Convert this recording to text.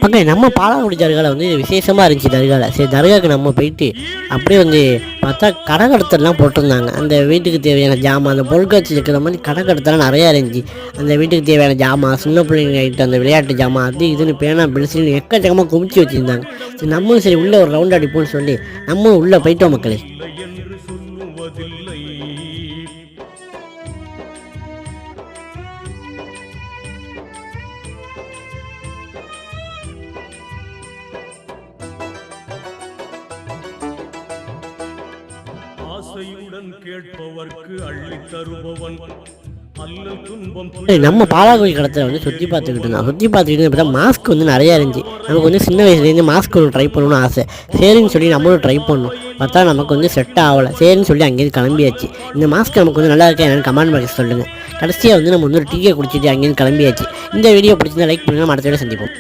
Okay, நம்ம பாலாக்குடி தர்காவில் வந்து விசேஷமாக இருந்துச்சு தர்காவில். சரி, தர்காவுக்கு நம்ம போயிட்டு அப்படியே வந்து பார்த்தா கடற்கடத்தெல்லாம் போட்டிருந்தாங்க. அந்த வீட்டுக்கு தேவையான ஜாமான், அந்த பொருட்காட்சி இருக்கிற மாதிரி கடற்கடத்தெல்லாம் நிறையா இருந்துச்சு. அந்த வீட்டுக்கு தேவையான ஜாமான், சின்ன பிள்ளைங்க ஐட்டம், அந்த விளையாட்டு ஜாமான், அது இதுன்னு பேனா பென்சில்னு எக்கச்சக்கமாக குமிச்சு வச்சுருந்தாங்க. சரி, நம்மளும் சரி உள்ளே ஒரு ரவுண்ட் அடிப்போம்னு சொல்லி நம்மளும் உள்ளே போயிட்டோம் மக்களே. ஆசையுடன் கேட்பவர்க்கு அள்ளி தருபவன் அல்லல் துன்பம். நம்ம பாலாக்குடி கடத்தில் வந்து சுற்றி பார்த்துக்கிட்டு இருந்தோம். சுற்றி பார்த்துக்கிட்டு பார்த்தா மாஸ்க் வந்து நிறையா இருந்துச்சு. நமக்கு வந்து சின்ன வயசுலேருந்து மாஸ்க் ஒன்று ட்ரை பண்ணணும்னு ஆசை. சரின்னு சொல்லி நம்மளும் ட்ரை பண்ணோம். பார்த்தா நமக்கு வந்து செட் ஆகலை. சரின்னு சொல்லி அங்கேருந்து கிளம்பியாச்சு. இந்த மாஸ்க் நமக்கு வந்து நல்லா இருக்கா என்னென்னு கமெண்ட் பாக்ஸ் சொல்லுங்கள். கடைசியாக வந்து நம்ம வந்து ஒரு டீயை குடிச்சிட்டு அங்கேருந்து கிளம்பியாச்சு. இந்த வீடியோ பிடிச்சிருந்தா லைக் பண்ணுங்கள். அடுத்த வீடியோ சந்திப்போம்.